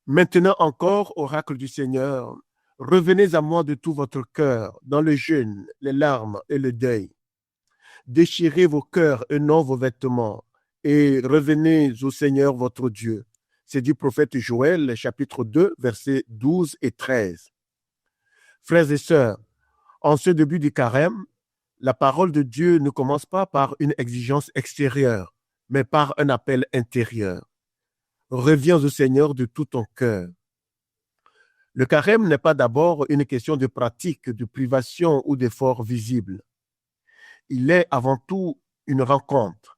Maintenant encore, oracle du Seigneur, revenez à moi de tout votre cœur, dans le jeûne, les larmes et le deuil. Déchirez vos cœurs et non vos vêtements, et revenez au Seigneur votre Dieu. C'est du prophète Joël, chapitre 2, versets 12 et 13. Frères et sœurs, en ce début du carême, la parole de Dieu ne commence pas par une exigence extérieure, mais par un appel intérieur. Reviens au Seigneur de tout ton cœur. Le carême n'est pas d'abord une question de pratique, de privation ou d'effort visible. Il est avant tout une rencontre.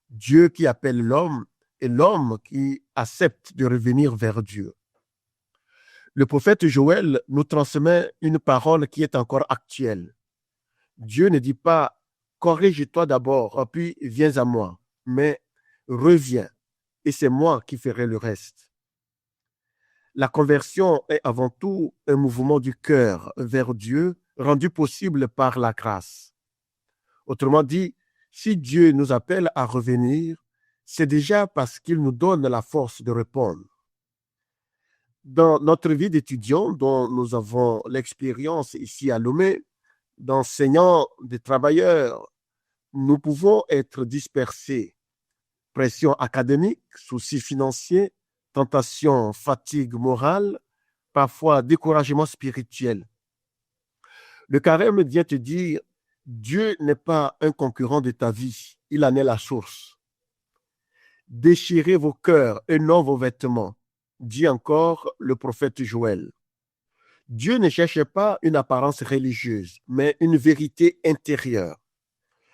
Dieu qui appelle l'homme et l'homme qui accepte de revenir vers Dieu. Le prophète Joël nous transmet une parole qui est encore actuelle. Dieu ne dit pas corrige-toi d'abord, puis viens à moi, mais reviens, et c'est moi qui ferai le reste. La conversion est avant tout un mouvement du cœur vers Dieu rendu possible par la grâce. Autrement dit, si Dieu nous appelle à revenir, c'est déjà parce qu'il nous donne la force de répondre. Dans notre vie d'étudiant, dont nous avons l'expérience ici à Lomé, d'enseignants, de travailleurs, nous pouvons être dispersés. Pression académique, soucis financiers, tentation, fatigue morale, parfois découragement spirituel. Le carême vient te dire, Dieu n'est pas un concurrent de ta vie, il en est la source. Déchirez vos cœurs et non vos vêtements, dit encore le prophète Joël. Dieu ne cherche pas une apparence religieuse, mais une vérité intérieure.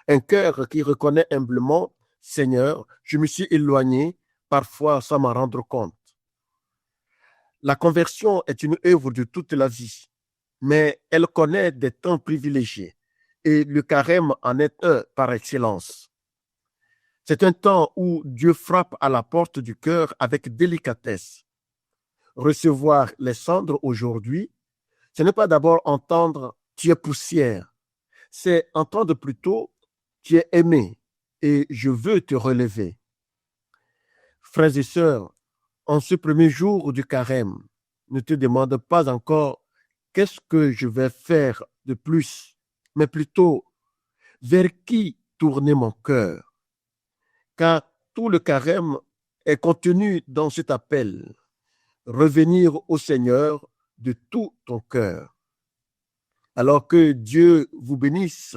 Un cœur qui reconnaît humblement, Seigneur, je me suis éloigné, parfois sans m'en rendre compte. La conversion est une œuvre de toute la vie, mais elle connaît des temps privilégiés et le carême en est un par excellence. C'est un temps où Dieu frappe à la porte du cœur avec délicatesse. Recevoir les cendres aujourd'hui, ce n'est pas d'abord entendre tu es poussière, c'est entendre plutôt tu es aimé et je veux te relever. Frères et sœurs, en ce premier jour du carême, ne te demande pas encore qu'est-ce que je vais faire de plus, mais plutôt vers qui tourner mon cœur. Car tout le carême est contenu dans cet appel. Revenir au Seigneur de tout ton cœur. Alors que Dieu vous bénisse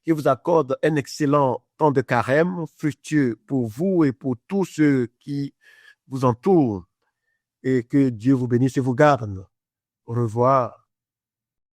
et vous accorde un excellent temps de carême fructueux pour vous et pour tous ceux qui vous entourent. Et que Dieu vous bénisse et vous garde. Au revoir.